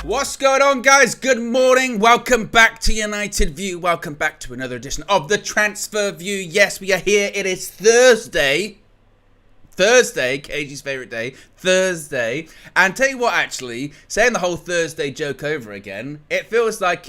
What's going on, guys? Good morning. Welcome back to United View. Welcome back to another edition of the Transfer View. Yes, we are here. It is Thursday. KG's favourite day. Thursday. And tell you what, actually, saying the whole Thursday joke over again, it feels like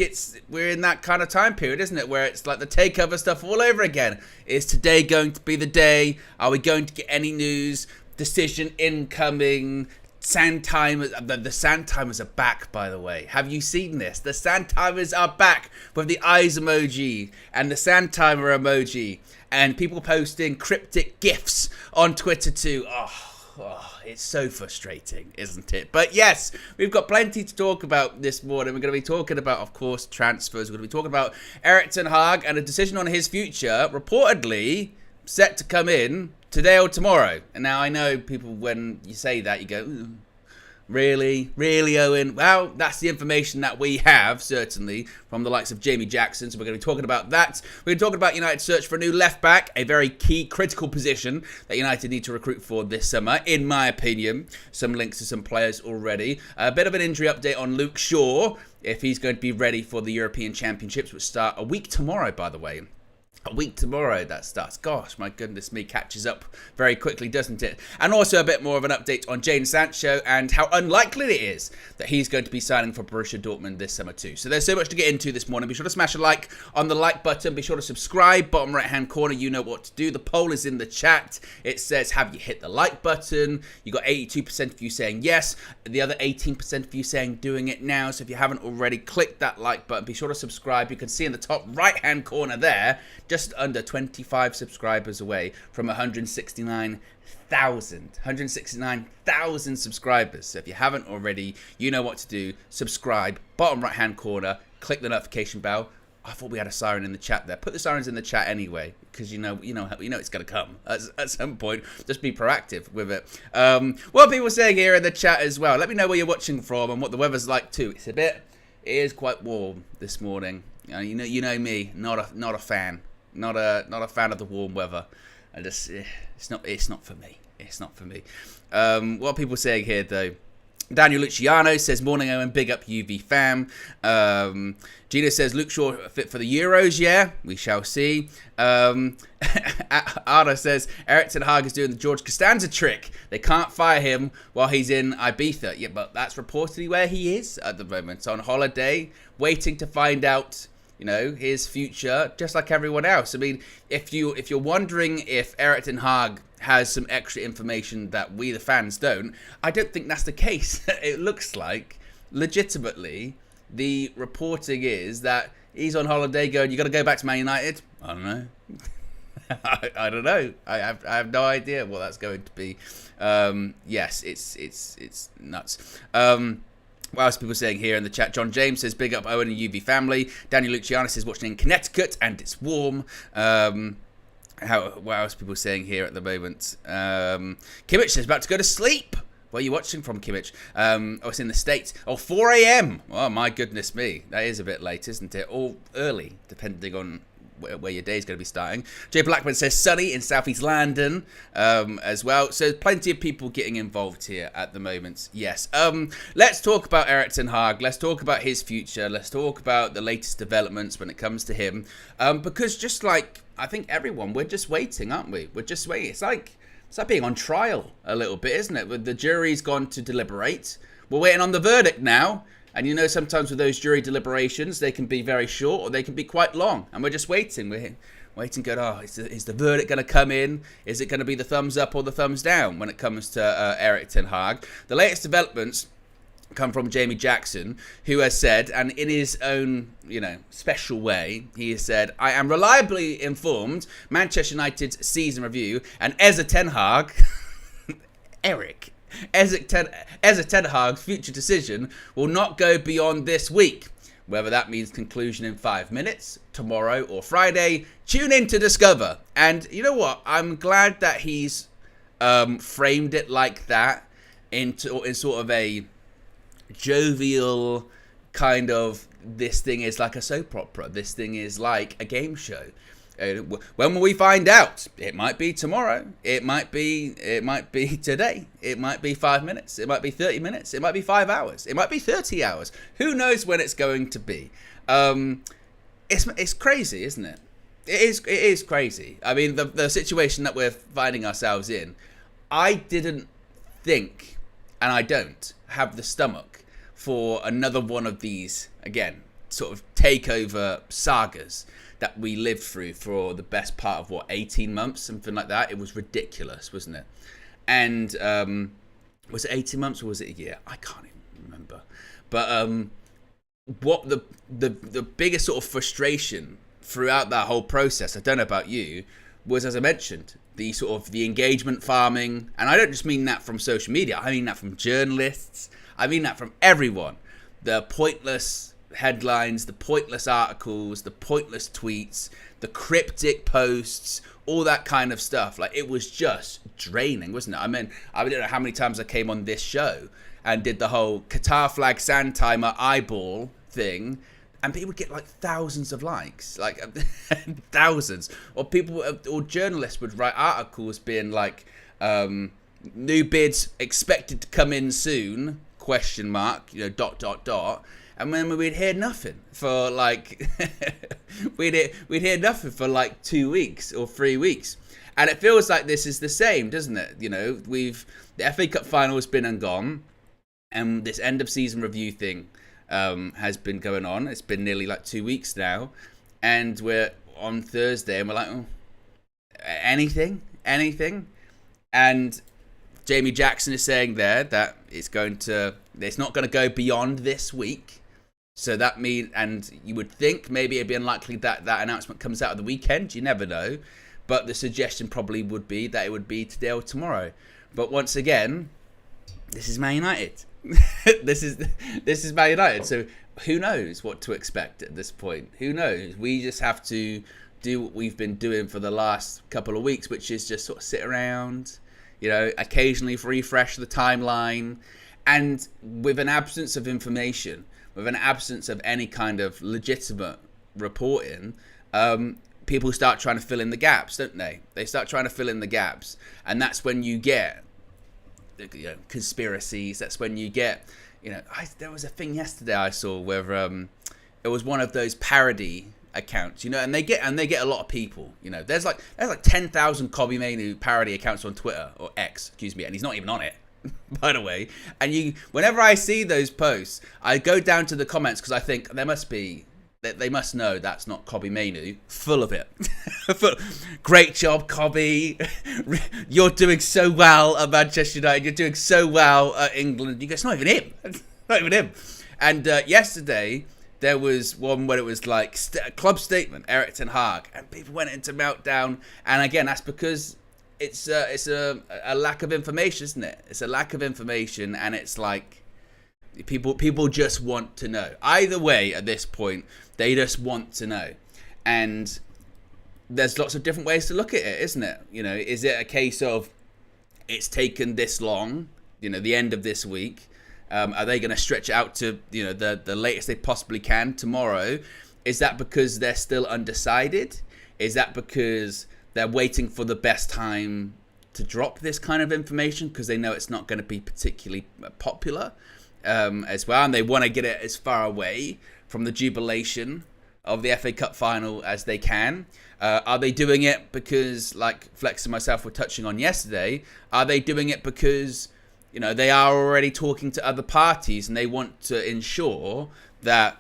we're in that kind of time period, isn't it? Where it's like the takeover stuff all over again. Is today going to be the day? Are we going to get any news? Decision incoming? Sandtimers, the Sandtimers are back, by the way. Have you seen this? The Sandtimers are back with the eyes emoji and the Sandtimer emoji, and people posting cryptic gifs on Twitter too. Oh, it's so frustrating, isn't it? But yes, we've got plenty to talk about this morning. We're going to be talking about, of course, transfers. We're going to be talking about Erik ten Hag and a decision on his future, reportedly set to come in today or tomorrow. And now I know people, when you say that, you go, ooh, really, Owen? Well, that's the information that we have, certainly, from the likes of Jamie Jackson. So we're going to be talking about that. We're going to talk about United's search for a new left-back, a very key, critical position that United need to recruit for this summer, in my opinion. Some links to some players already. A bit of an injury update on Luke Shaw, if he's going to be ready for the European Championships, which start a week tomorrow, by the way. A week tomorrow that starts. Gosh, my goodness me, catches up very quickly, doesn't it? And also a bit more of an update on Jadon Sancho and how unlikely it is that he's going to be signing for Borussia Dortmund this summer too. So there's so much to get into this morning. Be sure to smash a like on the like button. Be sure to subscribe. Bottom right hand corner, you know what to do. The poll is in the chat. It says, have you hit the like button? You got 82% of you saying yes. The other 18% of you saying doing it now. So if you haven't already, click that like button. Be sure to subscribe. You can see in the top right hand corner there, just under 25 subscribers away from 169,000 subscribers. So if you haven't already, you know what to do. Subscribe, bottom right hand corner, click the notification bell. I thought we had a siren in the chat there. Put the sirens in the chat anyway, because you know it's going to come at some point. Just be proactive with it. What are people saying here in the chat as well? Let me know where you're watching from and what the weather's like too. It is quite warm this morning. You know me, not a fan. Not a fan of the warm weather. It's not for me. It's not for me. What are people saying here though? Daniel Luciano says, morning Owen, big up UV fam. Gina says, Luke Shaw fit for the Euros, yeah, we shall see. Ada says, Erik ten Hag is doing the George Costanza trick. They can't fire him while he's in Ibiza. Yeah, but that's reportedly where he is at the moment, on holiday, waiting to find out, his future, just like everyone else. I mean, if you're wondering if Erik ten Hag has some extra information that we, the fans, don't, I don't think that's the case. It looks like, legitimately, the reporting is that he's on holiday going, you got to go back to Man United? I don't know. I don't know. I have no idea what that's going to be. Yes, it's nuts. What else are people saying here in the chat? John James says, big up Owen and UV family. Daniel Luciano says, watching in Connecticut and it's warm. What else are people saying here at the moment? Kimmich says, about to go to sleep. Where are you watching from, Kimmich? It's in the States. 4 a.m. Oh, my goodness me. That is a bit late, isn't it? Or early, depending on where your day is going to be starting. Jay Blackman says sunny in southeast London as well. So plenty of people getting involved here at the moment. Yes. Let's talk about Erik ten Hag. Let's talk about his future. Let's talk about the latest developments when it comes to him. Because just like I think everyone, we're just waiting, aren't we? We're just waiting. It's like being on trial a little bit, isn't it? The jury's gone to deliberate. We're waiting on the verdict now. And sometimes with those jury deliberations, they can be very short or they can be quite long. And we're just waiting. We're waiting, going, is the verdict going to come in? Is it going to be the thumbs up or the thumbs down when it comes to Erik ten Hag? The latest developments come from Jamie Jackson, who has said, and in his own, special way, he has said, I am reliably informed Manchester United's season review and Erik ten Hag, Erik ten Hag's future decision will not go beyond this week. Whether that means conclusion in 5 minutes, tomorrow or Friday, tune in to discover. And you know what? I'm glad that he's framed it like that in sort of a jovial kind of, this thing is like a soap opera. This thing is like a game show. When will we find out? It might be tomorrow. It might be today. It might be 5 minutes. It might be 30 minutes. It might be 5 hours. It might be 30 hours. Who knows when it's going to be? It's crazy, isn't it? It is crazy. I mean, the situation that we're finding ourselves in, I didn't think, and I don't have the stomach for another one of these, again, sort of takeover sagas that we lived through for the best part of 18 months, something like that. It was ridiculous, wasn't it? And was it 18 months or was it a year? I can't even remember. But what the biggest sort of frustration throughout that whole process, I don't know about you, was, as I mentioned, the sort of the engagement farming. And I don't just mean that from social media. I mean that from journalists. I mean that from everyone. The pointless headlines, the pointless articles, the pointless tweets, the cryptic posts, all that kind of stuff. Like, it was just draining, wasn't it? I mean, I don't know how many times I came on this show and did the whole Qatar flag sand timer eyeball thing, and people would get like thousands of likes, like thousands. Or people, or journalists would write articles being like, new bids expected to come in soon, ? And then we'd hear nothing for like we'd hear nothing for like 2 weeks or 3 weeks. And it feels like this is the same, doesn't it? You know, the FA Cup final has been and gone, and this end of season review thing has been going on. It's been nearly like 2 weeks now, and we're on Thursday and we're like, oh, anything. And Jamie Jackson is saying there that it's not going to go beyond this week. So that means, and you would think maybe it'd be unlikely that that announcement comes out of the weekend. You never know. But the suggestion probably would be that it would be today or tomorrow. But once again, this is Man United. This is Man United. So who knows what to expect at this point? Who knows? We just have to do what we've been doing for the last couple of weeks, which is just sort of sit around, you know, occasionally refresh the timeline. And with an absence of information, with an absence of any kind of legitimate reporting, people start trying to fill in the gaps, don't they? They start trying to fill in the gaps. And that's when you get, you know, conspiracies. That's when you get, you know, there was a thing yesterday I saw where it was one of those parody accounts, you know, and they get a lot of people, you know. There's like 10,000 Kobe Mainu parody accounts on Twitter, or X, excuse me, and he's not even on it, by the way. And whenever I see those posts, I go down to the comments because I think they must know that's not Kobe Mainu. Full of it. Great job, Kobe. You're doing so well at Manchester United. You're doing so well at England. You go, it's not even him. It's not even him. And yesterday, there was one where it was like club statement, Erik ten Hag, and people went into meltdown. And again, that's because it's a lack of information, isn't it? It's a lack of information, and it's like people just want to know. Either way, at this point, they just want to know. And there's lots of different ways to look at it, isn't it? You know, is it a case of it's taken this long, you know, the end of this week? Are they going to stretch it out to, you know, the latest they possibly can tomorrow? Is that because they're still undecided? Is that because they're waiting for the best time to drop this kind of information because they know it's not going to be particularly popular as well, and they want to get it as far away from the jubilation of the FA Cup final as they can? Are they doing it because, like Flex and myself were touching on yesterday, are they doing it because, you know, they are already talking to other parties and they want to ensure that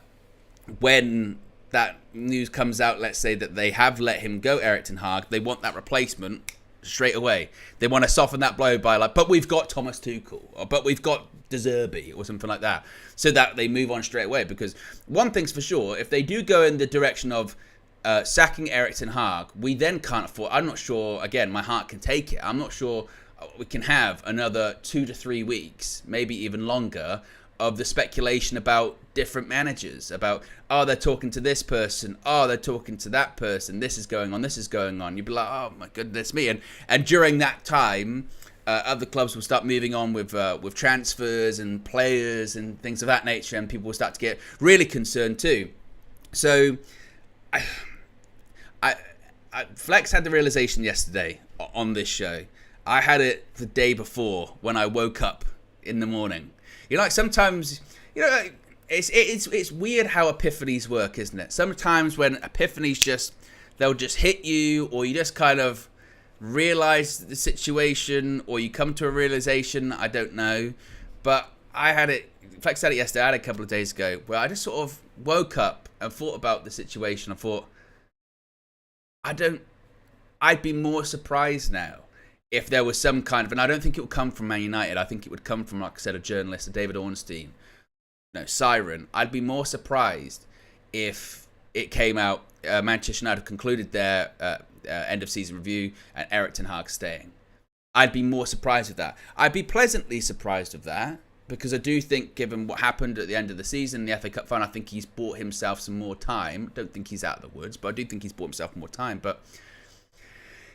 when that news comes out, let's say that they have let him go, Erik ten Hag, they want that replacement straight away. They want to soften that blow by like, but we've got Thomas Tuchel, or but we've got De Zerbi, or something like that, so that they move on straight away. Because one thing's for sure, if they do go in the direction of sacking Erik ten Hag, we then can't afford, I'm not sure, again, my heart can take it, I'm not sure we can have another 2 to 3 weeks, maybe even longer, of the speculation about different managers, about, oh, they're talking to this person, oh, they're talking to that person, this is going on, this is going on. You'd be like, oh my goodness me. And during that time, other clubs will start moving on with transfers and players and things of that nature, and people will start to get really concerned too. So Flex had the realization yesterday on this show. I had it the day before when I woke up in the morning. Like sometimes, it's weird how epiphanies work, isn't it? Sometimes when epiphanies they'll just hit you, or you just kind of realize the situation, or you come to a realization. I don't know, but I had it. Flex had it yesterday. I had it a couple of days ago, where I just sort of woke up and thought about the situation. I thought, I'd be more surprised now if there was some kind of, and I don't think it would come from Man United. I think it would come from, like I said, a journalist, a David Ornstein, Siren. I'd be more surprised if it came out Manchester United concluded their end of season review and Erik ten Hag staying. I'd be more surprised with that. I'd be pleasantly surprised of that, because I do think, given what happened at the end of the season, the FA Cup final, I think he's bought himself some more time. Don't think he's out of the woods, but I do think he's bought himself more time. But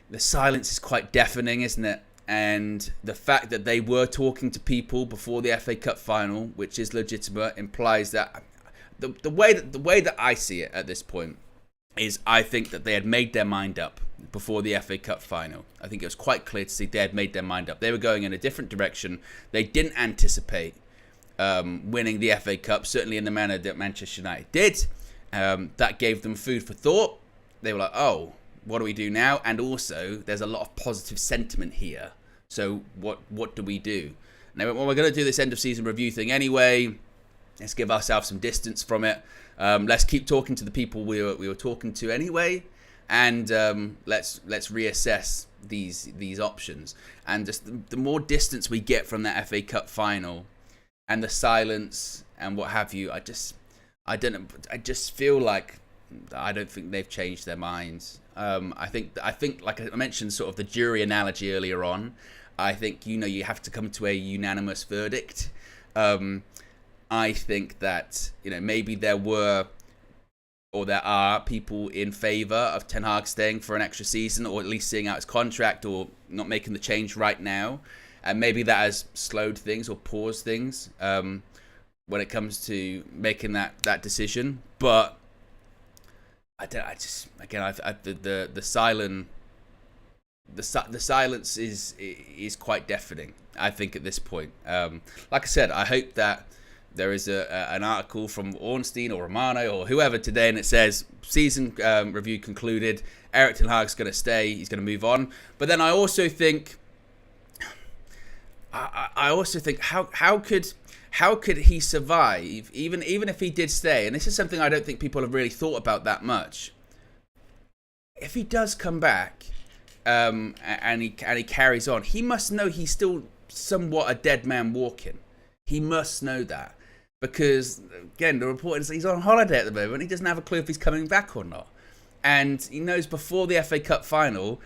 the silence is quite deafening, isn't it? And the fact that they were talking to people before the FA Cup final, which is legitimate, implies that the way that I see it at this point is, I think that they had made their mind up before the FA Cup final. I think it was quite clear to see they had made their mind up. They were going in a different direction. They didn't anticipate winning the FA Cup, certainly in the manner that Manchester United did. That gave them food for thought. They were like, oh, what do we do now? And also, there's a lot of positive sentiment here. So what do we do? And they went, well, we're going to do this end of season review thing anyway. Let's give ourselves some distance from it. Let's keep talking to the people we were talking to anyway, and let's reassess these options. And just the more distance we get from that FA Cup final, and the silence and what have you, I just feel like I don't think they've changed their minds. I think like I mentioned, sort of the jury analogy earlier on. I think you have to come to a unanimous verdict. I think that maybe there were, or there are, people in favour of Ten Hag staying for an extra season, or at least seeing out his contract, or not making the change right now, and maybe that has slowed things or paused things when it comes to making that decision. But the silence is quite deafening, I think, at this point. Like I said, I hope that there is an article from Ornstein or Romano or whoever today, and it says season review concluded, Erik ten Hag's going to stay, he's going to move on. But then I also think how could he survive even if he did stay? And this is something I don't think people have really thought about that much. If he does come back and he carries on, he must know he's still somewhat a dead man walking. He must know that. Because, again, the report is he's on holiday at the moment. He doesn't have a clue if he's coming back or not. And he knows before the FA Cup final,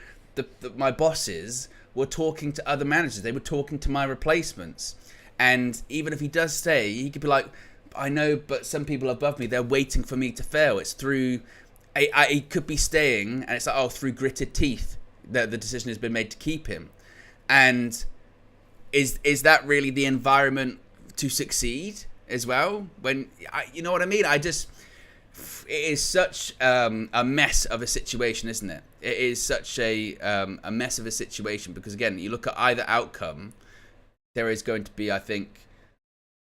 my bosses were talking to other managers. They were talking to my replacements. And even if he does stay, he could be like, I know, but some people above me, they're waiting for me to fail. It's through... he could be staying, and it's like, through gritted teeth that the decision has been made to keep him. And is that really the environment to succeed as well? When you know what I mean? It is such a mess of a situation, isn't it? It is such a mess of a situation, because again, you look at either outcome, there is going to be, I think,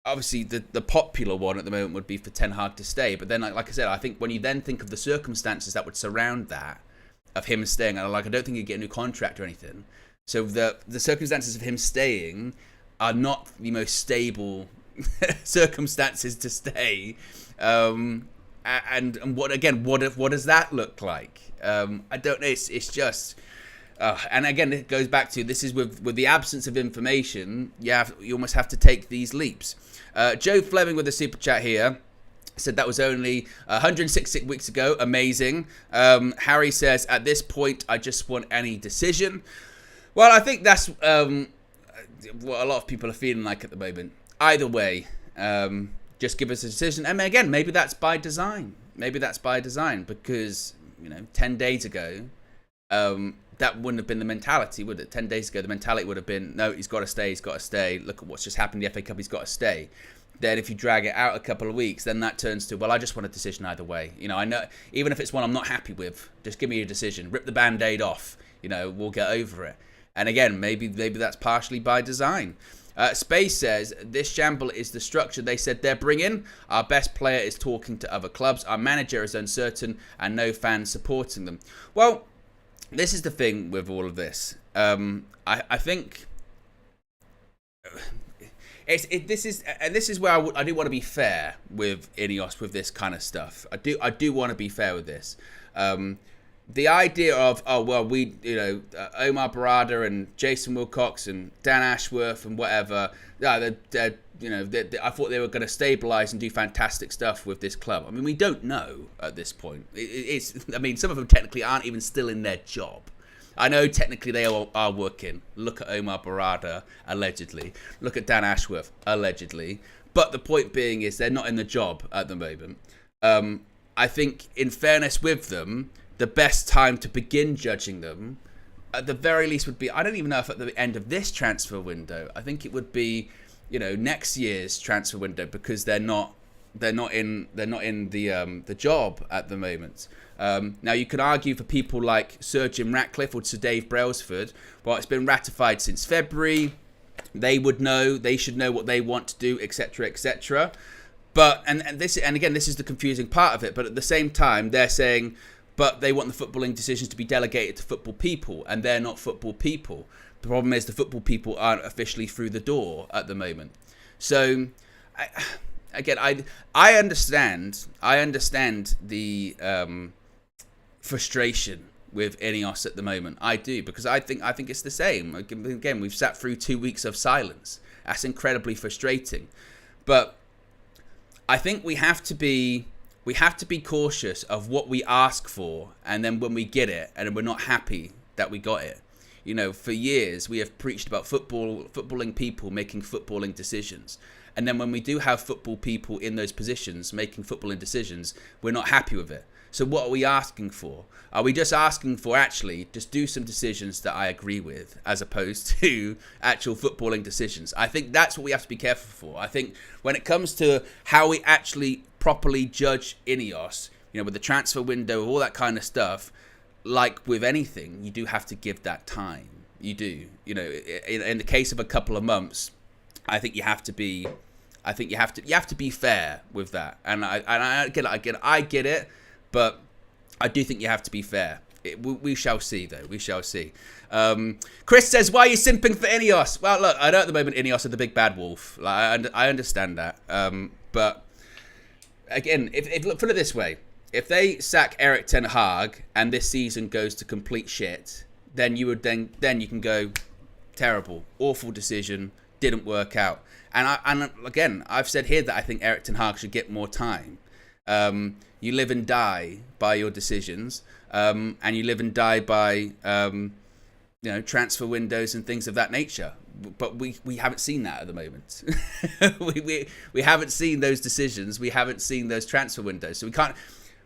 obviously the popular one at the moment would be for Ten Hag to stay. But then, like I said, I think when you then think of the circumstances that would surround that, of him staying, I don't think he'd get a new contract or anything. So the circumstances of him staying are not the most stable circumstances to stay. And what does that look like? I don't know. It's just, and again, it goes back to, this is with the absence of information. You almost have to take these leaps. Joe Fleming with a super chat here said that was only 166 weeks ago. Amazing. Harry says, at this point, I just want any decision. Well, I think that's what a lot of people are feeling like at the moment. Either way, just give us a decision. And again, maybe that's by design. Because 10 days ago, that wouldn't have been the mentality, would it? 10 days ago, the mentality would have been, no, he's got to stay. Look at what's just happened in the FA Cup, he's got to stay. then if you drag it out a couple of weeks, then that turns to, well, I just want a decision either way. I know, even if it's one I'm not happy with, just give me a decision. Rip the Band-Aid off. We'll get over it. And again, maybe that's partially by design. Space says, this shamble is the structure they said they're bringing. Our best player is talking to other clubs. Our manager is uncertain and no fans supporting them. Well, this is the thing with all of this. I think this is where I do want to be fair with Ineos with this kind of stuff. I do want to be fair with this. The idea of, Omar Barada and Jason Wilcox and Dan Ashworth and whatever, I thought they were going to stabilise and do fantastic stuff with this club. I mean, we don't know at this point. Some of them technically aren't even still in their job. I know technically they are working. Look at Omar Barada, allegedly. Look at Dan Ashworth, allegedly. But the point being is they're not in the job at the moment. I think, in fairness with them, the best time to begin judging them, at the very least, would be, I don't even know if at the end of this transfer window. I think it would be, next year's transfer window, because they're not in the job at the moment. Now you can argue for people like Sir Jim Ratcliffe or Sir Dave Brailsford. Well, it's been ratified since February. They would know. They should know what they want to do, etc., etc. But and again, this is the confusing part of it. But at the same time, they're saying, but they want the footballing decisions to be delegated to football people, and they're not football people. The problem is the football people aren't officially through the door at the moment. So, I understand the frustration with Ineos at the moment. I do, because I think it's the same. Again, we've sat through 2 weeks of silence. That's incredibly frustrating. But I think we have to be cautious of what we ask for, and then when we get it, and we're not happy that we got it. For years we have preached about footballing people making footballing decisions, and then when we do have football people in those positions making footballing decisions, we're not happy with it. So what are we asking for? Are we just asking for actually just do some decisions that I agree with, as opposed to actual footballing decisions? I think that's what we have to be careful for. I think when it comes to how we actually properly judge Ineos, with the transfer window, all that kind of stuff, like with anything, you do have to give that time. You do. In the case of a couple of months, I think you have to be fair with that. And I get it. But I do think you have to be fair. We shall see, though. We shall see. Chris says, why are you simping for Ineos? Well, look, I know at the moment Ineos are the big bad wolf. I understand that. But, again, look, put it this way. If they sack Erik ten Hag and this season goes to complete shit, then you can go, terrible, awful decision, didn't work out. And again, I've said here that I think Erik ten Hag should get more time. You live and die by your decisions, and you live and die by transfer windows and things of that nature. But we haven't seen that at the moment. we haven't seen those decisions. We haven't seen those transfer windows. So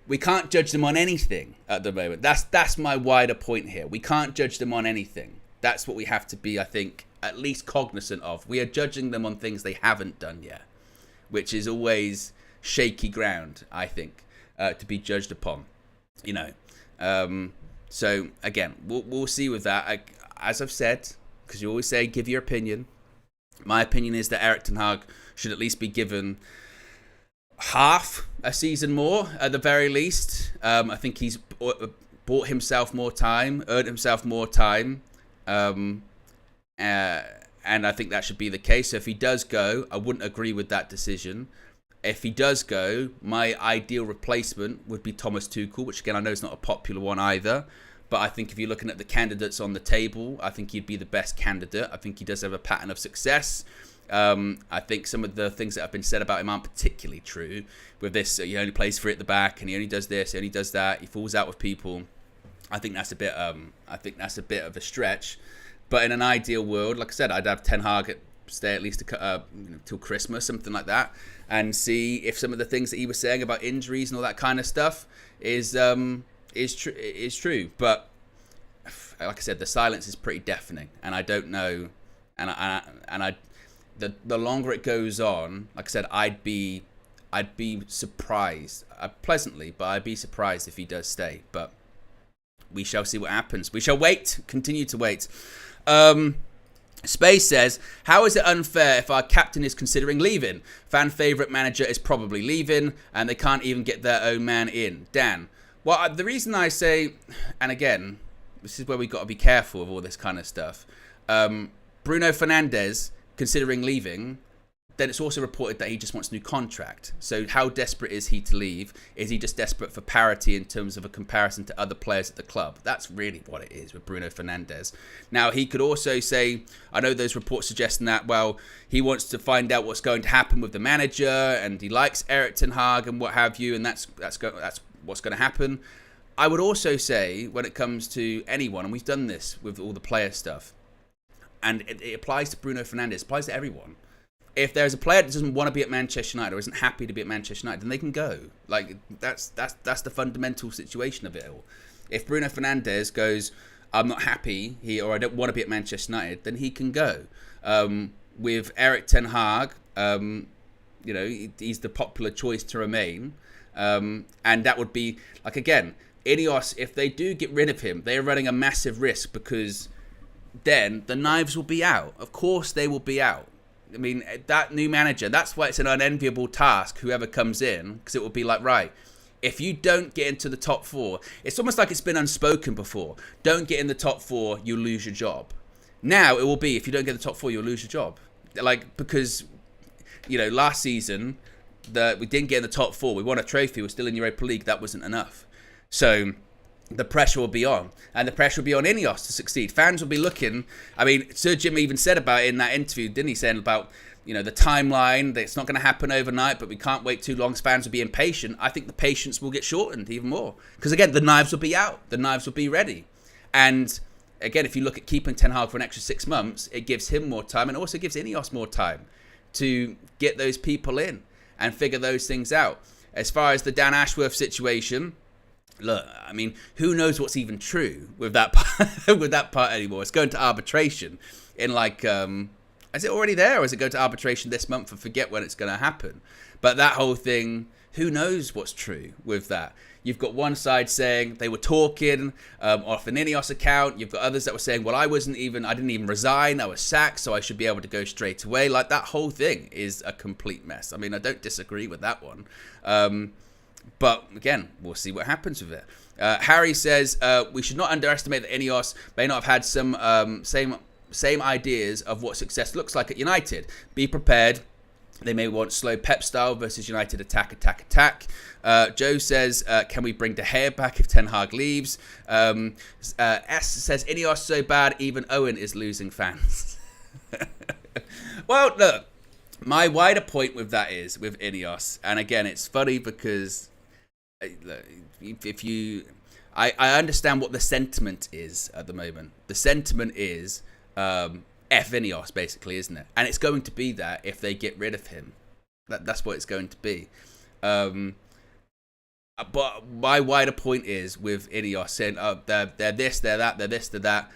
we can't judge them on anything at the moment. That's my wider point here. We can't judge them on anything. That's what we have to be, I think, at least cognizant of. We are judging them on things they haven't done yet, which is always shaky ground, I think, to be judged upon. So again, we'll see with that. As I've said, because you always say give your opinion. My opinion is that Erik ten Hag should at least be given half a season more at the very least. I think he's bought himself more time, earned himself more time, and I think that should be the case. So if he does go, I wouldn't agree with that decision. If he does go, my ideal replacement would be Thomas Tuchel, which again I know is not a popular one either. But I think if you're looking at the candidates on the table, I think he'd be the best candidate. I think he does have a pattern of success. I think some of the things that have been said about him aren't particularly true. With this, he only plays free at the back, and he only does this, he only does that. He falls out with people. I think that's a bit. I think that's a bit of a stretch. But in an ideal world, like I said, I'd have Ten Hag stay at least till Christmas, something like that, and see if some of the things that he was saying about injuries and all that kind of stuff is true. But like I said, the silence is pretty deafening, and I don't know, and I the longer it goes on, like I said, I'd be surprised, pleasantly, but I'd be surprised if he does stay. But we shall see what happens. We shall wait, continue to wait. Space says, how is it unfair if our captain is considering leaving? Fan favourite manager is probably leaving, and they can't even get their own man in. Dan, well, the reason I say, and again, this is where we've got to be careful of all this kind of stuff. Bruno Fernandes considering leaving, then it's also reported that he just wants a new contract. So how desperate is he to leave? Is he just desperate for parity in terms of a comparison to other players at the club? That's really what it is with Bruno Fernandes. Now, he could also say, I know those reports suggesting that, well, he wants to find out what's going to happen with the manager, and he likes Erik ten Hag and what have you, and that's what's going to happen. I would also say, when it comes to anyone, and we've done this with all the player stuff, and it applies to Bruno Fernandes, it applies to everyone. If there's a player that doesn't want to be at Manchester United or isn't happy to be at Manchester United, then they can go. Like, that's the fundamental situation of it all. If Bruno Fernandes goes, I'm not happy here, or I don't want to be at Manchester United, then he can go. With Erik ten Hag, he's the popular choice to remain. And that would be, like, again, Ineos, if they do get rid of him, they're running a massive risk, because then the knives will be out. Of course they will be out. I mean, that new manager, that's why it's an unenviable task, whoever comes in, because it will be like, right, if you don't get into the top four, it's almost like it's been unspoken before. Don't get in the top four, you'll lose your job. Now it will be, if you don't get the top four, you'll lose your job. Like, because, last season, we didn't get in the top four. We won a trophy. We're still in Europa League. That wasn't enough. So the pressure will be on, and the pressure will be on Ineos to succeed. Fans will be looking. I mean, Sir Jim even said about it in that interview, didn't he? Saying about, the timeline, that it's not going to happen overnight, but we can't wait too long. Fans will be impatient. I think the patience will get shortened even more, because again, the knives will be out. The knives will be ready. And again, if you look at keeping Ten Hag for an extra 6 months, it gives him more time, and also gives Ineos more time to get those people in and figure those things out. As far as the Dan Ashworth situation, look, I mean, who knows what's even true with that part, with that part anymore? It's going to arbitration in is it already there, or is it going to arbitration this month? I forget when it's going to happen. But that whole thing, who knows what's true with that? You've got one side saying they were talking off an Ineos account. You've got others that were saying, well, I didn't even resign. I was sacked, so I should be able to go straight away. Like, that whole thing is a complete mess. I mean, I don't disagree with that one. But again, we'll see what happens with it. Harry says, we should not underestimate that Ineos may not have had some same ideas of what success looks like at United. Be prepared. They may want slow Pep style versus United attack. Joe says, can we bring De Gea back if Ten Hag leaves? S says, Ineos so bad, even Owen is losing fans. Well, look, my wider point with that is, with Ineos, and again, it's funny because I understand what the sentiment is at the moment. The sentiment is F Ineos, basically, isn't it? And it's going to be that if they get rid of him. That's what it's going to be. But my wider point is, with Ineos saying, oh, they're this, they're that, they're this, they're that.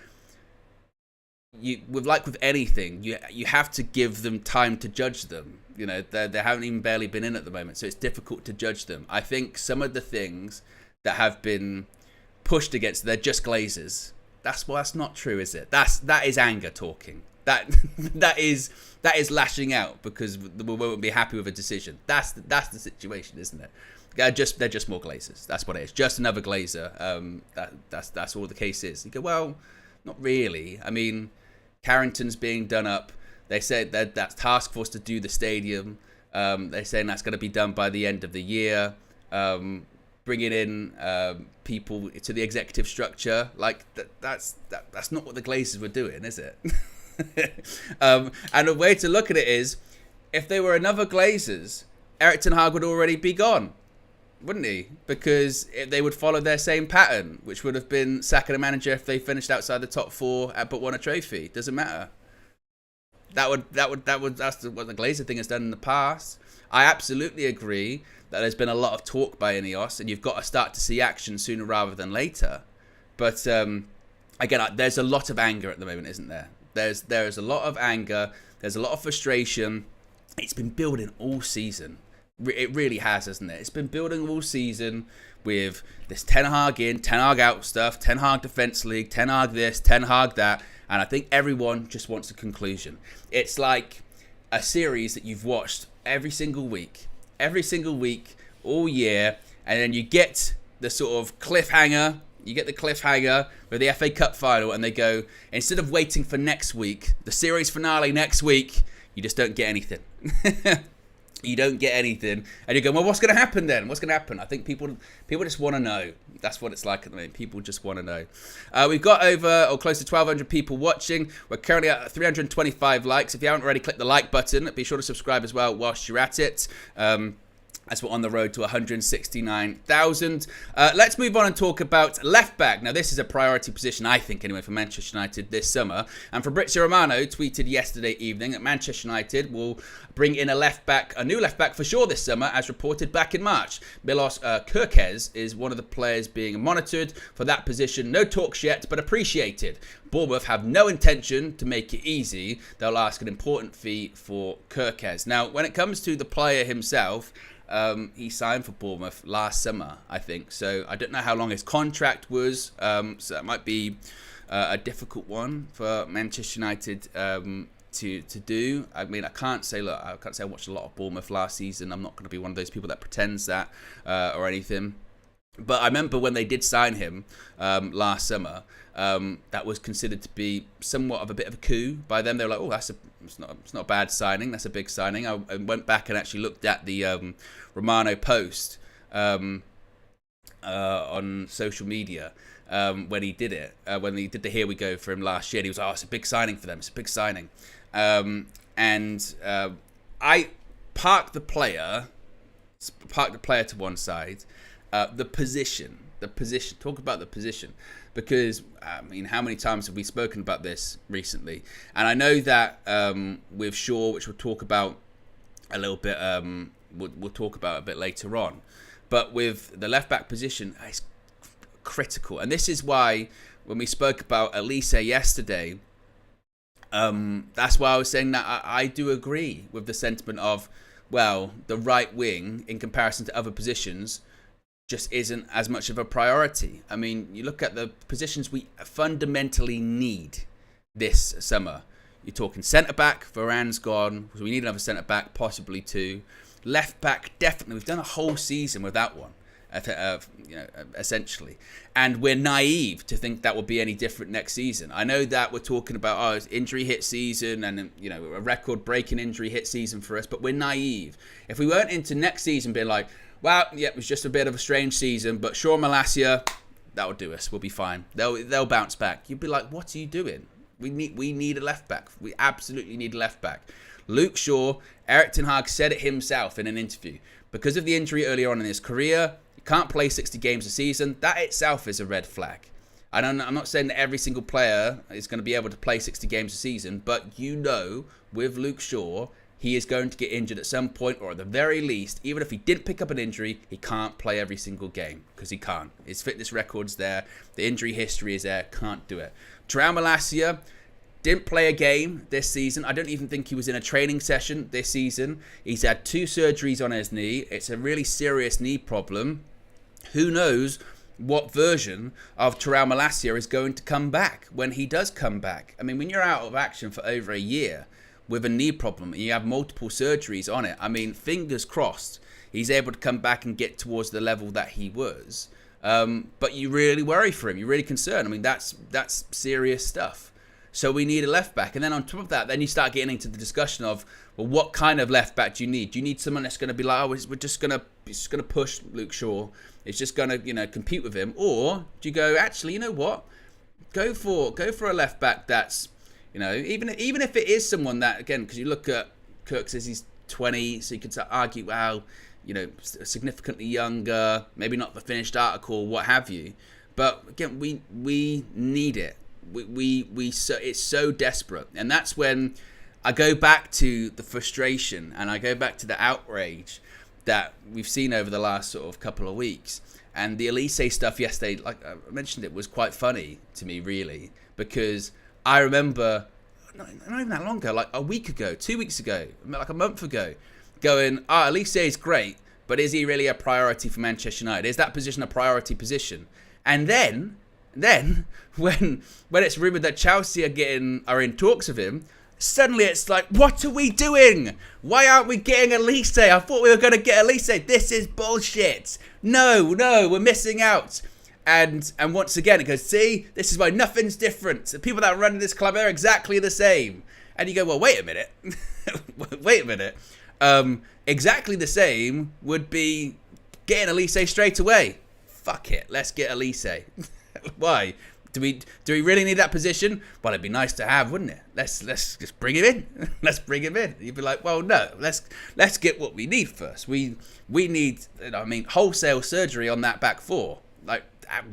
With anything, you have to give them time to judge them. They haven't even barely been in at the moment, so it's difficult to judge them. I think some of the things that have been pushed against, they're just Glazers. That's not true, is it? That is anger talking. That is lashing out because we won't be happy with a decision. That's the situation, isn't it? They're just more Glazers. That's what it is. Just another Glazer. That's all the case is. You go, well, not really. I mean, Carrington's being done up. They said that's task force to do the stadium. They're saying that's going to be done by the end of the year. Bringing in people to the executive structure, like that's not what the Glazers were doing, is it? And a way to look at it is, if they were another Glazers, Erik ten Hag would already be gone, wouldn't he? Because they would follow their same pattern, which would have been sacking a manager if they finished outside the top four but won a trophy. Doesn't matter. That's what the Glazer thing has done in the past. I absolutely agree that there's been a lot of talk by Ineos, and you've got to start to see action sooner rather than later. But again, there's a lot of anger at the moment, isn't there? There's a lot of anger. There's a lot of frustration. It's been building all season. It really has, hasn't it? It's been building all season with this Ten Hag in, Ten Hag out stuff, Ten Hag Defence League, Ten Hag this, Ten Hag that, and I think everyone just wants a conclusion. It's like a series that you've watched every single week, all year, and then you get the sort of cliffhanger. You get the cliffhanger with the FA Cup final, and they go, instead of waiting for next week, the series finale next week, you just don't get anything. You don't get anything, and you go, well, what's going to happen then? What's going to happen? I think people just want to know. That's what it's like at the moment. People just want to know. We've got over or close to 1,200 people watching. We're currently at 325 likes. If you haven't already clicked the like button, be sure to subscribe as well whilst you're at it. As we're on the road to 169,000. Let's move on and talk about left back. Now, this is a priority position, I think, anyway, for Manchester United this summer. And Fabrizio Romano tweeted yesterday evening that Manchester United will bring in a new left back for sure this summer, as reported back in March. Milos Kerkez is one of the players being monitored for that position. No talks yet, but appreciated. Bournemouth have no intention to make it easy. They'll ask an important fee for Kerkez. Now, when it comes to the player himself, he signed for Bournemouth last summer, I think. So I don't know how long his contract was. So that might be a difficult one for Manchester United to do. I mean, I can't say I watched a lot of Bournemouth last season. I'm not going to be one of those people that pretends that or anything. But I remember when they did sign him last summer, that was considered to be somewhat of a bit of a coup by them. They were like, oh, it's not a bad signing. That's a big signing. I went back and actually looked at the Romano post on social media when he did it. When he did the Here We Go for him last year, he was like, oh, it's a big signing for them. It's a big signing. And I parked the player to one side. The position. Talk about the position, because I mean, how many times have we spoken about this recently? And I know that with Shaw, which we'll talk about a little bit, we'll talk about a bit later on. But with the left back position, it's critical, and this is why when we spoke about Elise yesterday, that's why I was saying that I do agree with the sentiment of, well, the right wing in comparison to other positions just isn't as much of a priority. I mean, you look at the positions we fundamentally need this summer. You're talking centre-back, Varane's gone, so we need another centre-back, possibly two. Left-back, definitely. We've done a whole season without one, essentially. And we're naive to think that will be any different next season. I know that we're talking about, it's injury hit season and, a record-breaking injury hit season for us, but we're naive. If we weren't into next season being like, well, yeah, it was just a bit of a strange season, but Shaw Malacia, that'll do us. We'll be fine. They'll bounce back. You'd be like, what are you doing? We need a left back. We absolutely need a left back. Luke Shaw, Erik ten Hag said it himself in an interview. Because of the injury earlier on in his career, he can't play 60 games a season. That itself is a red flag. I'm not saying that every single player is going to be able to play 60 games a season, but with Luke Shaw, he is going to get injured at some point, or at the very least, even if he didn't pick up an injury, he can't play every single game, because he can't. His fitness record's there, the injury history is there, can't do it. João Malacia didn't play a game this season. I don't even think he was in a training session this season. He's had 2 surgeries on his knee. It's a really serious knee problem. Who knows what version of João Malacia is going to come back when he does come back. I mean, when you're out of action for over a year with a knee problem and you have multiple surgeries on it, I mean, fingers crossed he's able to come back and get towards the level that he was. But you really worry for him. You're really concerned. I mean, that's serious stuff. So we need a left back. And then on top of that, then you start getting into the discussion of, well, what kind of left back do you need? Do you need someone that's going to be like, we're just going to push Luke Shaw. It's just going to, compete with him. Or do you go, actually, you know what? Go for a left back that's, even if it is someone that, again, because you look at Kirk says he's 20, so you could argue, well, significantly younger, maybe not the finished article, what have you. But again, we need it. It's so desperate, and that's when I go back to the frustration and I go back to the outrage that we've seen over the last sort of couple of weeks. And the Elise stuff yesterday, like I mentioned, it was quite funny to me, really, because I remember not even that long ago, like a week ago, 2 weeks ago, like a month ago, going, Elise is great, but is he really a priority for Manchester United? Is that position a priority position? And then when it's rumoured that Chelsea are in talks with him, suddenly it's like, what are we doing? Why aren't we getting Elise? I thought we were going to get Elise. This is bullshit. No, we're missing out. And once again, it goes, see, this is why nothing's different. The people that are running this club are exactly the same. And you go, well, wait a minute. Wait a minute. Exactly the same would be getting Elise straight away. Fuck it, let's get Elise. Why? Do we really need that position? Well, it'd be nice to have, wouldn't it? Let's just bring him in. Let's bring him in. You'd be like, well, no, let's get what we need first. We need, wholesale surgery on that back four. Like,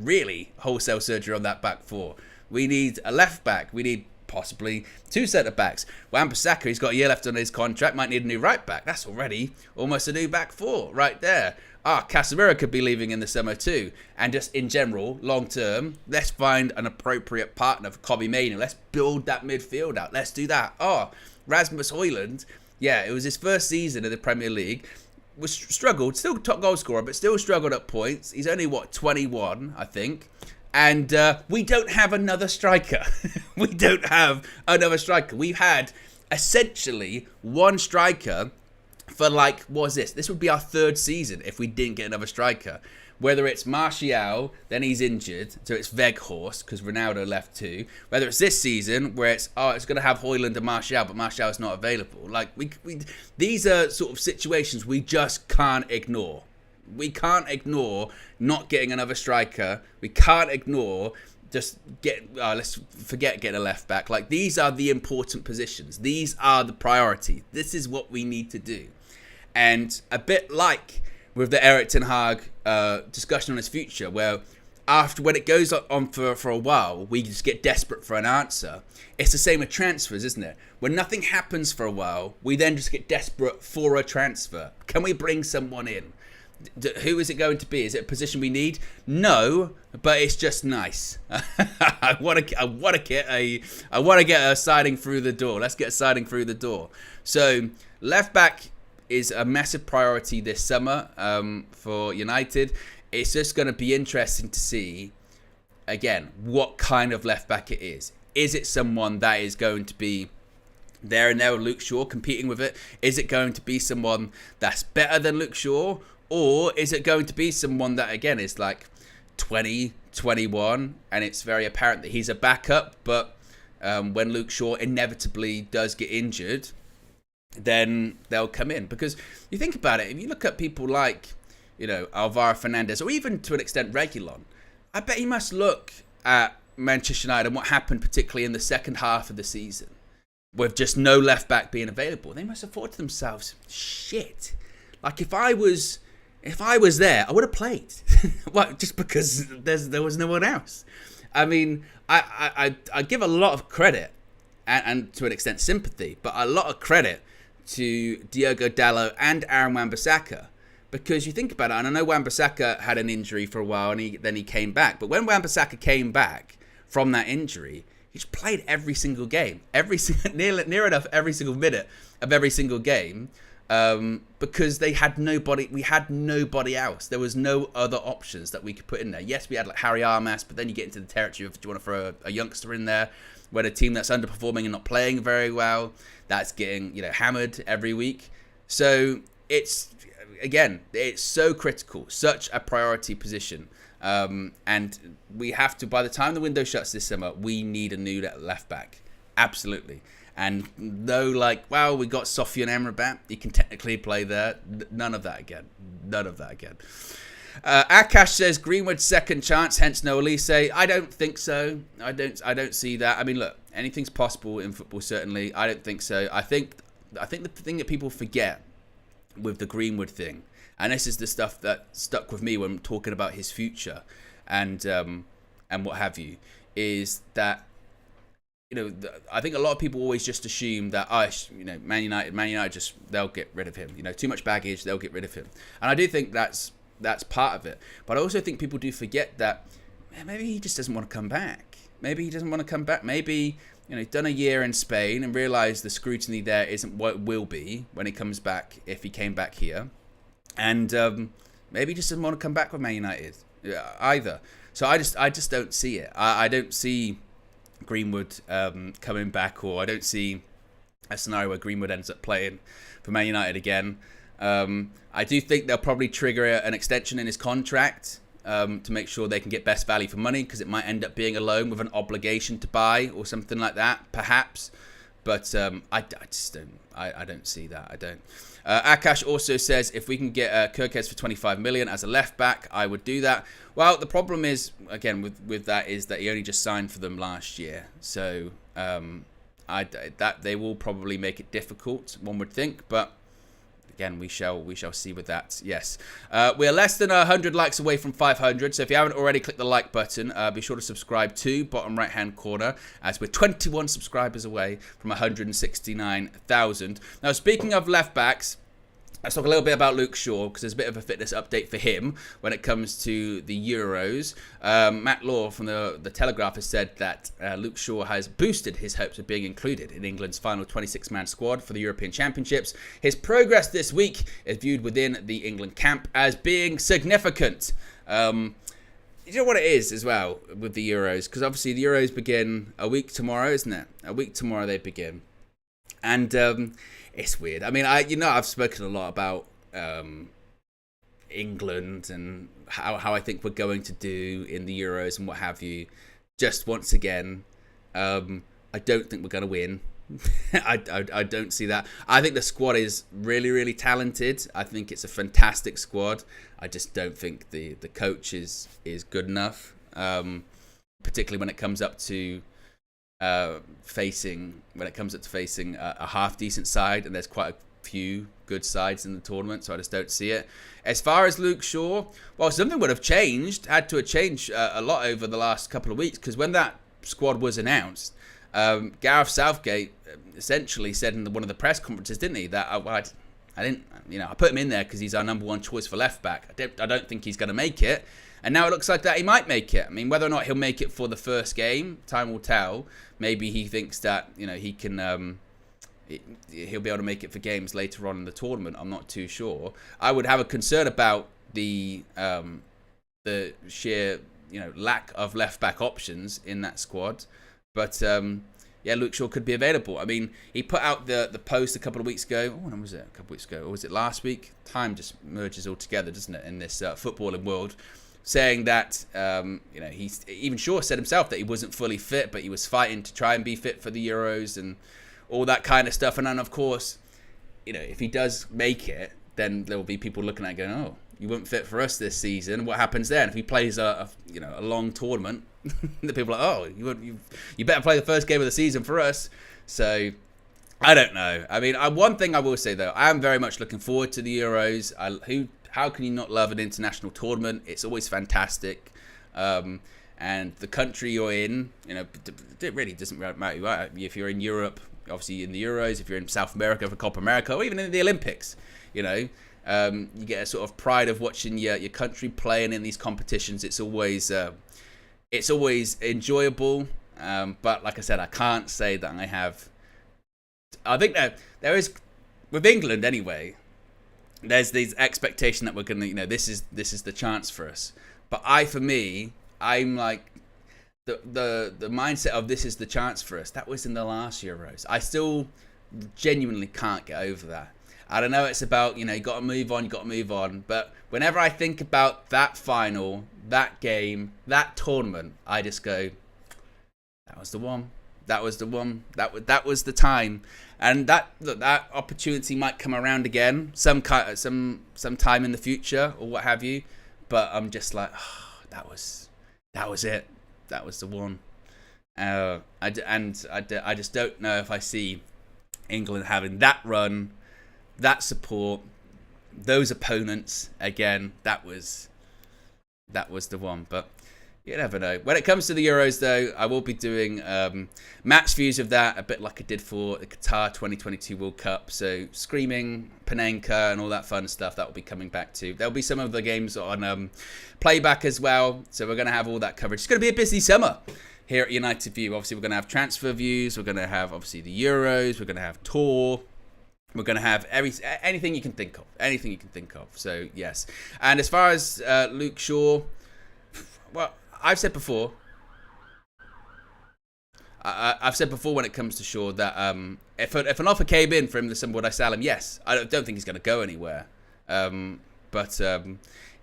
really wholesale surgery on that back four. We need a left back. We need possibly 2 centre backs. Wan-Bissaka, he's got a year left on his contract, might need a new right back. That's already almost a new back four right there. Casemiro could be leaving in the summer too. And just in general, long term, let's find an appropriate partner for Kobbie Mainoo. Let's build that midfield out. Let's do that. Rasmus Højlund, yeah, it was his first season in the Premier League. Struggled, still top goal scorer, but still struggled at points. He's only, 21, I think. And we don't have another striker. We don't have another striker. We've had essentially one striker for what was this? This would be our 3rd season if we didn't get another striker. Whether it's Martial, then he's injured, so it's Weghorst, because Ronaldo left too. Whether it's this season, where it's going to have Højlund and Martial, but Martial's not available. These are sort of situations we just can't ignore. We can't ignore not getting another striker. We can't ignore let's forget getting a left back. These are the important positions. These are the priority. This is what we need to do. And a bit like with the Erik ten Hag discussion on his future, where when it goes on for a while, we just get desperate for an answer. It's the same with transfers, isn't it? When nothing happens for a while, we then just get desperate for a transfer. Can we bring someone in? Who is it going to be? Is it a position we need? No, but it's just nice. I want to get a signing through the door. Let's get a signing through the door. So left back is a massive priority this summer for United. It's just going to be interesting to see again what kind of left back it is. Is it someone that is going to be there and there with Luke Shaw competing with it? Is it going to be someone that's better than Luke Shaw? Or is it going to be someone that, again, is 20, 21, and it's very apparent that he's a backup, but when Luke Shaw inevitably does get injured, then they'll come in? Because you think about it, if you look at people like, Alvaro Fernandez, or even to an extent Reguilon, I bet you must look at Manchester United and what happened particularly in the second half of the season, with just no left back being available. They must have thought to themselves, shit, if I was there, I would have played. Well, just because there was no one else. I mean, I give a lot of credit and to an extent sympathy, but a lot of credit to Diogo Dalot and Aaron Wan-Bissaka, because you think about it, and I know Wan-Bissaka had an injury for a while and then he came back, but when Wan-Bissaka came back from that injury, he just played every single game, near enough every single minute of every single game. Because we had nobody else. There was no other options that we could put in there. Yes, we had Harry Armas, but then you get into the territory of, do you want to throw a youngster in there when a team that's underperforming and not playing very well, that's getting hammered every week. So it's so critical, such a priority position. And we have to, by the time the window shuts this summer, we need a new left back. Absolutely. And though, we got Sofian Amrabat, he can technically play there. None of that again. Akash says Greenwood's second chance, hence no Elise. I don't think so. I don't see that. I mean, look, anything's possible in football. Certainly, I don't think so. I think the thing that people forget with the Greenwood thing, and this is the stuff that stuck with me when talking about his future, and what have you, is that. I think a lot of people always just assume that, Man United just, they'll get rid of him. Too much baggage, they'll get rid of him. And I do think that's part of it. But I also think people do forget that maybe he just doesn't want to come back. Maybe he doesn't want to come back. Maybe he's done a year in Spain and realised the scrutiny there isn't what it will be when he comes back, if he came back here. And maybe he just doesn't want to come back with Man United either. So I just don't see it. I don't see Greenwood coming back, or I don't see a scenario where Greenwood ends up playing for Man United again. I do think they'll probably trigger an extension in his contract to make sure they can get best value for money, because it might end up being a loan with an obligation to buy or something like that, perhaps. But I just don't. I don't see that. I don't. Akash also says, if we can get Kirkes for 25 million as a left back, I would do that. Well, the problem is, again, with that is that he only just signed for them last year. So that they will probably make it difficult, one would think. But again, we shall see with that. Yes, we are less than 100 likes away from 500. So if you haven't already, click the like button. Be sure to subscribe to bottom right hand corner, as we're 21 subscribers away from 169,000. Now, speaking of left backs, let's talk a little bit about Luke Shaw, because there's a bit of a fitness update for him when it comes to the Euros. Matt Law from the Telegraph has said that Luke Shaw has boosted his hopes of being included in England's final 26-man squad for the European Championships. His progress this week is viewed within the England camp as being significant. You know what it is as well with the Euros, because obviously the Euros begin a week tomorrow, isn't it? A week tomorrow they begin. And it's weird. I mean, I've spoken a lot about England and how I think we're going to do in the Euros and what have you. Just once again, I don't think we're going to win. I don't see that. I think the squad is really, really talented. I think it's a fantastic squad. I just don't think the coach is good enough, particularly when it comes up to facing a half decent side, and there's quite a few good sides in the tournament, so I just don't see it. As far as Luke Shaw, well, something would have had to have changed a lot over the last couple of weeks, because when that squad was announced, Gareth Southgate essentially said in one of the press conferences, didn't he, that I put him in there because he's our number one choice for left back. I don't think he's going to make it. And now it looks like that he might make it. I mean, whether or not he'll make it for the first game, time will tell. Maybe he thinks that he can, he'll be able to make it for games later on in the tournament. I'm not too sure. I would have a concern about the sheer lack of left back options in that squad. But yeah, Luke Shaw could be available. I mean, he put out the post a couple of weeks ago. Oh, when was it? A couple of weeks ago, or was it last week? Time just merges all together, doesn't it, in this footballing world? Saying that, he's even Shaw said himself that he wasn't fully fit, but he was fighting to try and be fit for the Euros and all that kind of stuff. And then, of course, if he does make it, then there will be people looking at it going, oh, you weren't fit for us this season. What happens then? If he plays a long tournament, the people are like, oh, you better play the first game of the season for us. So I don't know. I mean, one thing I will say, though, I am very much looking forward to the Euros. How can you not love an international tournament? It's always fantastic. And the country you're in, it really doesn't matter. If you're in Europe, obviously in the Euros, if you're in South America for Copa America, or even in the Olympics, you get a sort of pride of watching your country playing in these competitions. It's always enjoyable. But like I said, I can't say that I have. I think that there is, with England anyway, there's this expectation that we're gonna, this is the chance for us. But I'm like the mindset of this is the chance for us. That was in the last Euros. I still genuinely can't get over that. I don't know. It's about you got to move on. But whenever I think about that final, that game, that tournament, I just go, that was the one. That was the one. That was the time. And that opportunity might come around again some time in the future or what have you. But I'm just like, oh, that was it. That was the one. I just don't know if I see England having that run, that support, those opponents again. That was the one. But you never know. When it comes to the Euros, though, I will be doing match views of that, a bit like I did for the Qatar 2022 World Cup. So screaming, Panenka, and all that fun stuff, that will be coming back too. There'll be some of the games on playback as well. So we're going to have all that coverage. It's going to be a busy summer here at United View. Obviously, we're going to have transfer views. We're going to have, obviously, the Euros. We're going to have tour. We're going to have anything you can think of. Anything you can think of. So, yes. And as far as Luke Shaw, well, I've said before when it comes to Shaw that if an offer came in for him this summer, would I sell him? Yes. I don't think he's going to go anywhere. But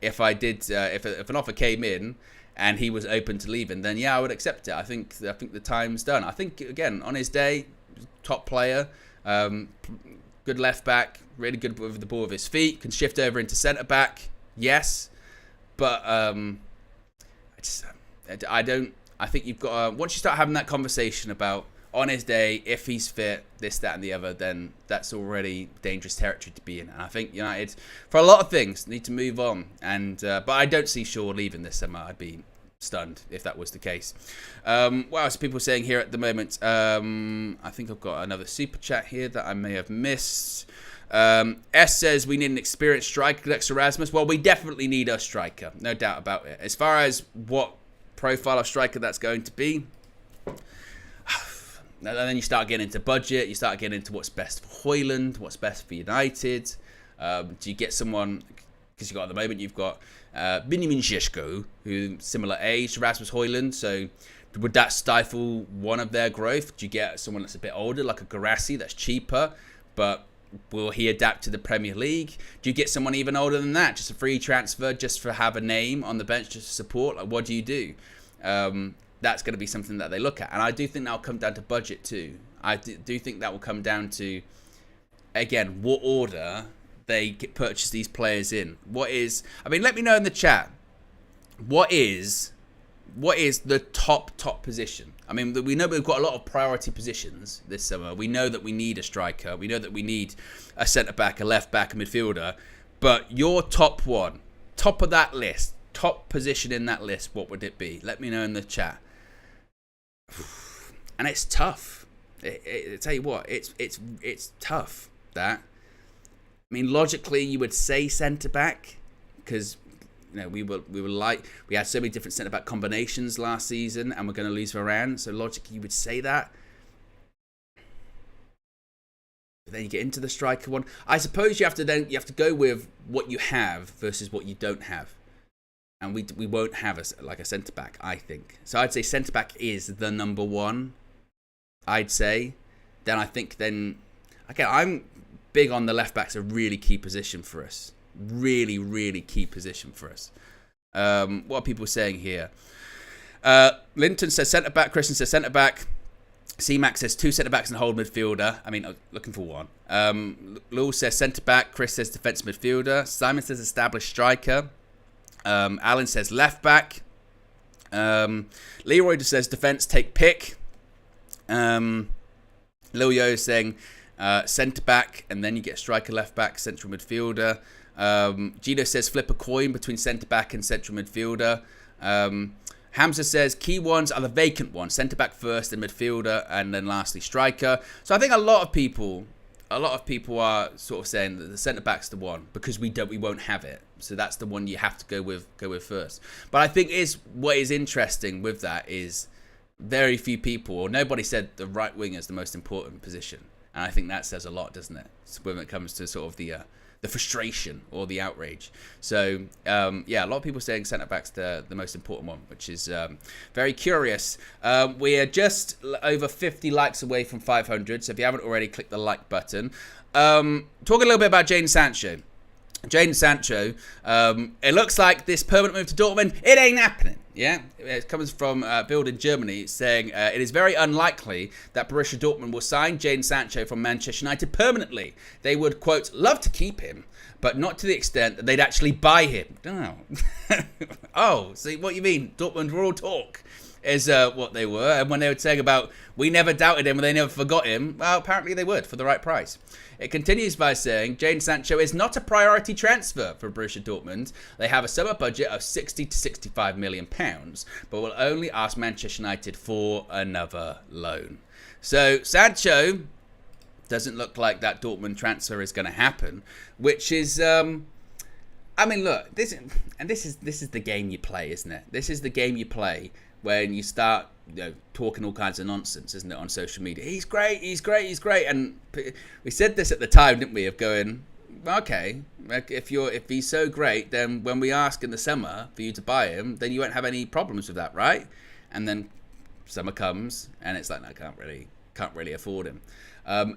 if an offer came in and he was open to leaving, then yeah, I would accept it. I think the time's done. I think, again, on his day, top player, good left back, really good with the ball with his feet, can shift over into centre back. Yes, but I think you've got once you start having that conversation about on his day, if he's fit, this, that, and the other, then that's already dangerous territory to be in. And I think United, for a lot of things, need to move on. And but I don't see Shaw leaving this summer. I'd be stunned if that was the case. What else are people saying here at the moment? I think I've got another super chat here that I may have missed. S says we need an experienced striker next to Erasmus. Well, we definitely need a striker, no doubt about it. As far as what profile of striker that's going to be, and then you start getting into budget. You start getting into what's best for Højlund, what's best for United. Do you get someone, because at the moment you've got Benjamin Šeško, who's similar age to Rasmus Højlund, so would that stifle one of their growth? Do you get someone that's a bit older, like a Guirassy, that's cheaper, but will he adapt to the Premier League? Do you get someone even older than that, just a free transfer, just for have a name on the bench just to support? Like, what do you do? That's going to be something that they look at. And I do think that'll come down to budget too. I do think that will come down to, again, what order they purchase these players in. Let me know in the chat, what is the top position? I mean, we know we've got a lot of priority positions this summer. We know that we need a striker. We know that we need a centre-back, a left-back, a midfielder. But your top one, top of that list, top position in that list, what would it be? Let me know in the chat. And it's tough. I tell you what, it's tough. That, I mean, logically, you would say centre back, because we had so many different centre back combinations last season, and we're going to lose Varane. So logically, you would say that. But then you get into the striker one. I suppose you have to go with what you have versus what you don't have. And we won't have a centre back, I think. So I'd say centre back is the number one. I'd say. Then I think I'm big on the left back's a really key position for us. Really, really key position for us. What are people saying here? Linton says centre back. Christian says centre back. C-Mac says 2 centre backs and a hold midfielder. I mean, I'm looking for one. Lou says centre back. Chris says defence midfielder. Simon says established striker. Alan says left back. Leroy just says defence, take pick. Lil Yo is saying centre back, and then you get striker, left back, central midfielder. Gino says flip a coin between centre back and central midfielder. Hamza says key ones are the vacant ones, centre back first, then midfielder, and then lastly striker. So I think a lot of people are sort of saying that the centre back's the one, because we won't have it. So that's the one you have to go with first. But I think what is interesting with that is very few people, or nobody said the right wing is the most important position. And I think that says a lot, doesn't it? When it comes to sort of the frustration or the outrage. So, a lot of people saying centre-back's the most important one, which is very curious. We are just over 50 likes away from 500, so if you haven't already, click the like button. Talking a little bit about Jadon Sancho. Jadon Sancho, it looks like this permanent move to Dortmund, it ain't happening. Yeah, it comes from Bild in Germany, saying it is very unlikely that Borussia Dortmund will sign Jadon Sancho from Manchester United permanently. They would, quote, love to keep him, but not to the extent that they'd actually buy him. Oh, see what you mean? Dortmund were all talk, is what they were. And when they were saying about, we never doubted him and they never forgot him, well, apparently they would, for the right price. It continues by saying, Jadon Sancho is not a priority transfer for Borussia Dortmund. They have a summer budget of 60 to 65 million pounds, but will only ask Manchester United for another loan. So Sancho doesn't look like that Dortmund transfer is going to happen, which is I mean, look, this is the game you play, isn't it? This is the game you play when you start, talking all kinds of nonsense, isn't it, on social media? He's great, he's great, he's great. And we said this at the time, didn't we? Of going, okay, if he's so great, then when we ask in the summer for you to buy him, then you won't have any problems with that, right? And then summer comes, and it's like, no, I can't really afford him.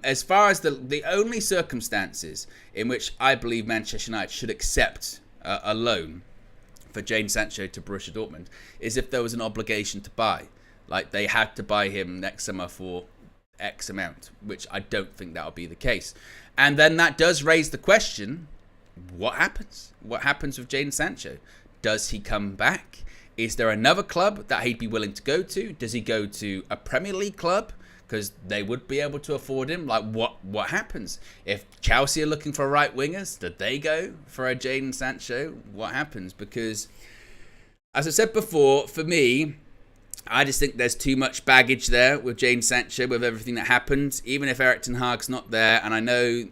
As far as the only circumstances in which I believe Manchester United should accept a loan for Jadon Sancho to Borussia Dortmund is if there was an obligation to buy. Like they had to buy him next summer for X amount, which I don't think that'll be the case. And then that does raise the question, what happens? What happens with Jadon Sancho? Does he come back? Is there another club that he'd be willing to go to? Does he go to a Premier League club? Because they would be able to afford him. Like, what happens? If Chelsea are looking for right wingers, did they go for a Jadon Sancho? What happens? Because, as I said before, for me, I just think there's too much baggage there with Jadon Sancho, with everything that happened. Even if Erik ten Hag's not there, and I know,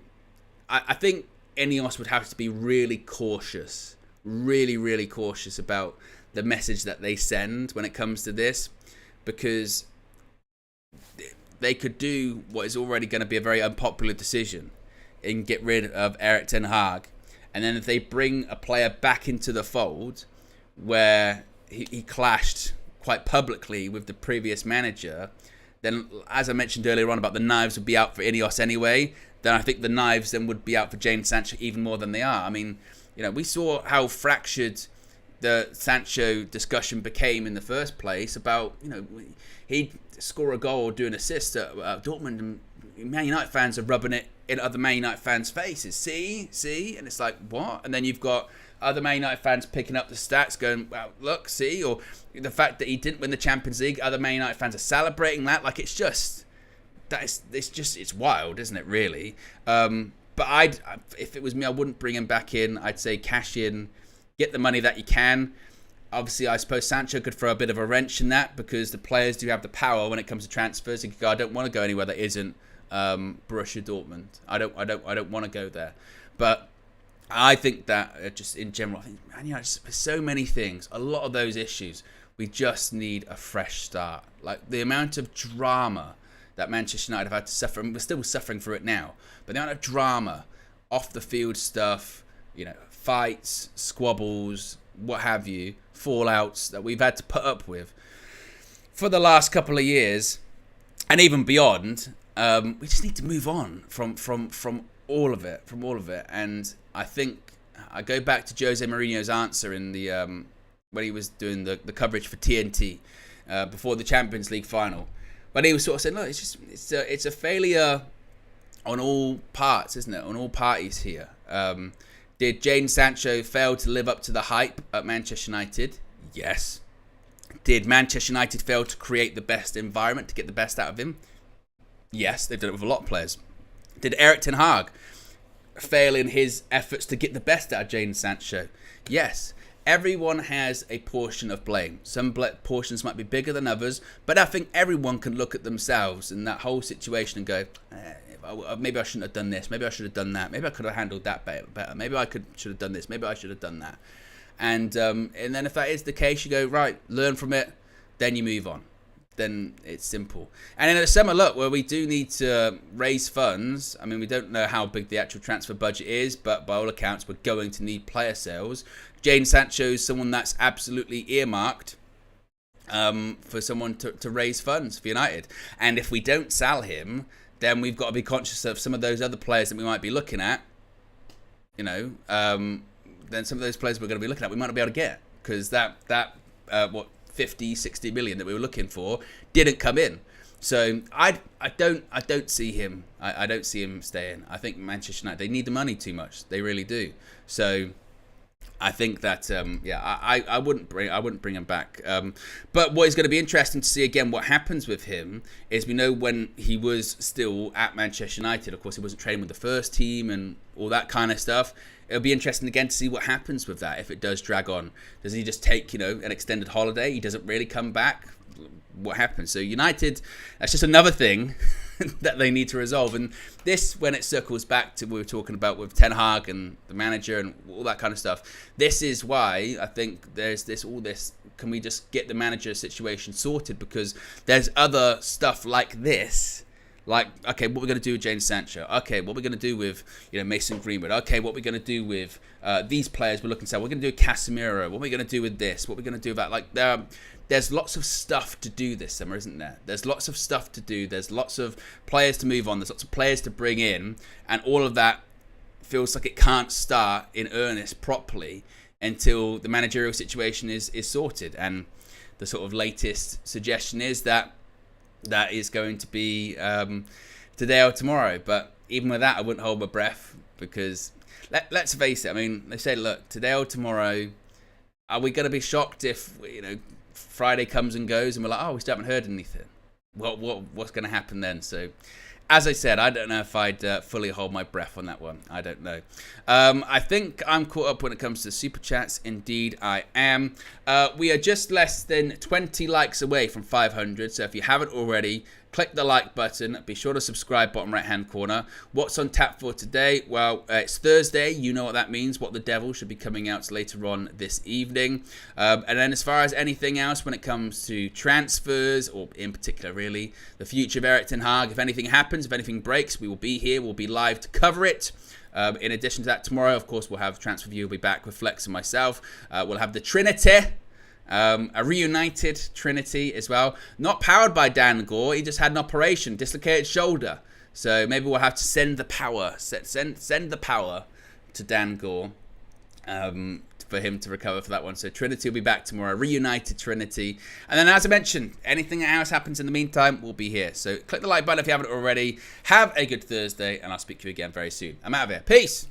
I think Ineos would have to be really cautious, really cautious about the message that they send when it comes to this, because they could do what is already going to be a very unpopular decision and get rid of Erik ten Hag. And then if they bring a player back into the fold where he clashed quite publicly with the previous manager, then, as I mentioned earlier on about the knives would be out for Ineos anyway, then I think the knives then would be out for Jadon Sancho even more than they are. I mean, we saw how fractured the Sancho discussion became in the first place about, he'd score a goal or do an assist at Dortmund, and Man United fans are rubbing it in other Man United fans' faces. See? And it's like, what? And then you've got other Man United fans picking up the stats going, well, look, see? Or the fact that he didn't win the Champions League, other Man United fans are celebrating that. Like, it's wild, isn't it, really? But if it was me, I wouldn't bring him back in. I'd say cash in, get the money that you can. Obviously, I suppose Sancho could throw a bit of a wrench in that because the players do have the power when it comes to transfers. He could go, I don't want to go anywhere that isn't Borussia Dortmund. I don't want to go there. But I think that just in general, I think, there's so many things. A lot of those issues, we just need a fresh start. Like the amount of drama that Manchester United have had to suffer, and we're still suffering through it now. But the amount of drama, off the field stuff, fights, squabbles, what have you, fallouts that we've had to put up with for the last couple of years, and even beyond. We just need to move on from all of it. And I think I go back to Jose Mourinho's answer in the when he was doing the coverage for TNT before the Champions League final, when he was sort of saying, look, it's a failure on all parts, isn't it? On all parties here. Did Jadon Sancho fail to live up to the hype at Manchester United? Yes. Did Manchester United fail to create the best environment to get the best out of him? Yes, they've done it with a lot of players. Did Erik ten Hag fail in his efforts to get the best out of Jadon Sancho? Yes. Everyone has a portion of blame. Some portions might be bigger than others, but I think everyone can look at themselves in that whole situation and go, maybe I shouldn't have done this. Maybe I should have done that. Maybe I could have handled that better. Maybe I should have done this. Maybe I should have done that. And then if that is the case, you go, right, learn from it, then you move on. Then it's simple. And in the summer, look, where we do need to raise funds. I mean, we don't know how big the actual transfer budget is, but by all accounts, we're going to need player sales. Jadon Sancho is someone that's absolutely earmarked for someone to raise funds for United. And if we don't sell him, then we've got to be conscious of some of those other players that we might be looking at. Then some of those players we're going to be looking at, we might not be able to get, because that 50, 60 million that we were looking for didn't come in. So I don't see him. I don't see him staying. I think Manchester United, they need the money too much. They really do. So I think that I wouldn't bring him back. But what is going to be interesting to see again, what happens with him is, we know when he was still at Manchester United, of course he wasn't training with the first team, and all that kind of stuff. It'll be interesting again to see what happens with that if it does drag on. Does he just take, an extended holiday? He doesn't really come back? What happens? So United, that's just another thing that they need to resolve. And this, when it circles back to what we were talking about with Ten Hag and the manager and all that kind of stuff, this is why I think there's all this, can we just get the manager situation sorted? Because there's other stuff like this. Like, okay, what we're going to do with Jadon Sancho? Okay, what we're going to do with Mason Greenwood? Okay, what we're going to do with these players we're looking to sell? We're going to do with Casemiro. What are we going to do with this? What are we going to do with that? Like, there's lots of stuff to do this summer, isn't there? There's lots of stuff to do. There's lots of players to move on. There's lots of players to bring in. And all of that feels like it can't start in earnest properly until the managerial situation is sorted. And the sort of latest suggestion is that is going to be today or tomorrow. But even with that, I wouldn't hold my breath, because let's face it. I mean, they say, look, today or tomorrow, are we going to be shocked if Friday comes and goes and we're like, oh, we still haven't heard anything? What's going to happen then? So, as I said, I don't know if I'd fully hold my breath on that one. I don't know. I think I'm caught up when it comes to super chats. Indeed, I am. We are just less than 20 likes away from 500. So if you haven't already, click the like button. Be sure to subscribe, bottom right-hand corner. What's on tap for today? Well, it's Thursday. You know what that means. What the Devil should be coming out later on this evening. And then as far as anything else, when it comes to transfers, or in particular, really, the future of Erik ten Hag, if anything happens, if anything breaks, we will be here. We'll be live to cover it. In addition to that, tomorrow, of course, we'll have Transfer View. We'll be back with Flex and myself. We'll have the Trinity. A reunited Trinity as well. Not powered by Dan Gore. He just had an operation, dislocated shoulder. So maybe we'll have to send the power. Send the power to Dan Gore for him to recover for that one. So Trinity will be back tomorrow. Reunited Trinity. And then, as I mentioned, anything else happens in the meantime, we'll be here. So click the like button if you haven't already. Have a good Thursday, and I'll speak to you again very soon. I'm out of here. Peace.